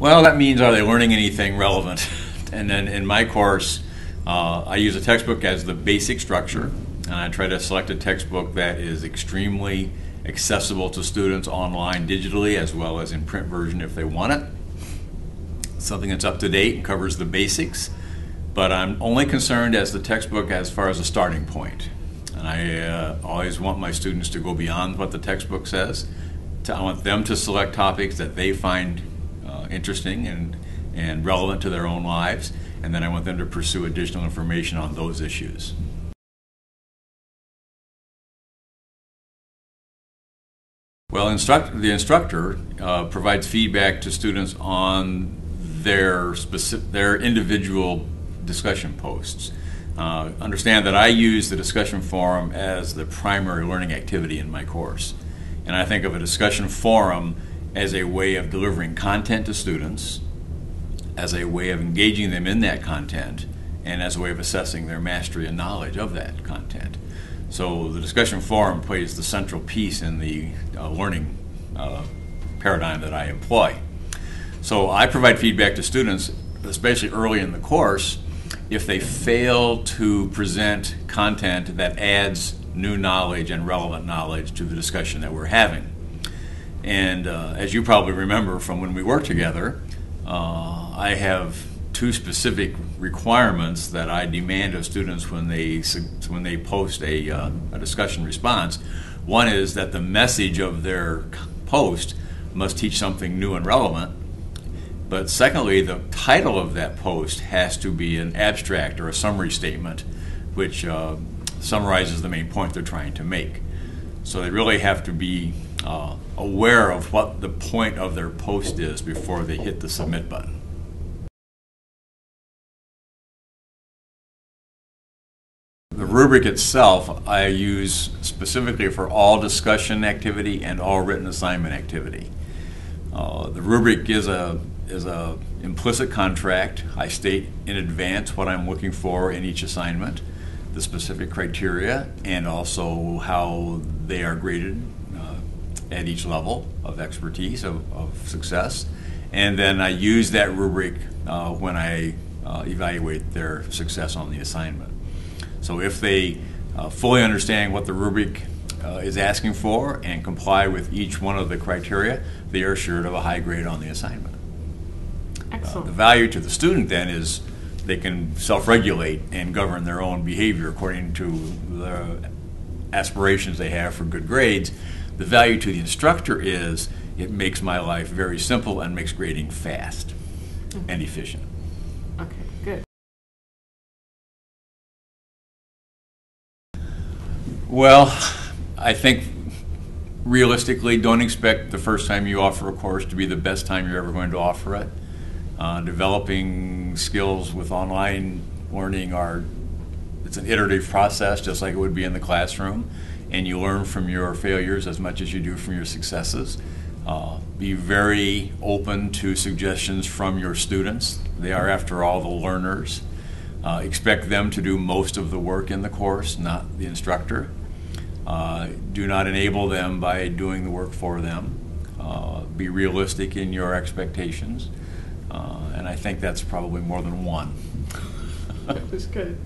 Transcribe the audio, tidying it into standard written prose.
Well, that means, are they learning anything relevant? And then in my course, I use a textbook as the basic structure, and I try to select a textbook that is extremely accessible to students online digitally as well as in print version if they want it. Something that's up to date and covers the basics, but I'm only concerned as the textbook as far as a starting point. And I always want my students to go beyond what the textbook says. I want them to select topics that they find interesting and relevant to their own lives, and then I want them to pursue additional information on those issues. Well, the instructor provides feedback to students on their individual discussion posts. Understand that I use the discussion forum as the primary learning activity in my course. And I think of a discussion forum as a way of delivering content to students, as a way of engaging them in that content, and as a way of assessing their mastery and knowledge of that content. So the discussion forum plays the central piece in the learning paradigm that I employ. So I provide feedback to students, especially early in the course, if they fail to present content that adds new knowledge and relevant knowledge to the discussion that we're having. And as you probably remember from when we worked together, I have two specific requirements that I demand of students when they post a discussion response. One is that the message of their post must teach something new and relevant. But secondly, the title of that post has to be an abstract or a summary statement which summarizes the main point they're trying to make. So they really have to be aware of what the point of their post is before they hit the submit button. The rubric itself I use specifically for all discussion activity and all written assignment activity. The rubric is a implicit contract. I state in advance what I'm looking for in each assignment, the specific criteria, and also how they are graded at each level of expertise, of success. And then I use that rubric when I evaluate their success on the assignment. So if they fully understand what the rubric is asking for and comply with each one of the criteria, they are assured of a high grade on the assignment. Excellent. The value to the student then is they can self-regulate and govern their own behavior according to the aspirations they have for good grades. The value to the instructor is it makes my life very simple and makes grading fast and efficient. Okay, good. Well, I think realistically, don't expect the first time you offer a course to be the best time you're ever going to offer it. Developing skills with online learning it's an iterative process, just like it would be in the classroom, and you learn from your failures as much as you do from your successes. Be very open to suggestions from your students. They are, after all, the learners. Expect them to do most of the work in the course, not the instructor. Do not enable them by doing the work for them. Be realistic in your expectations. And I think that's probably more than one. That was good.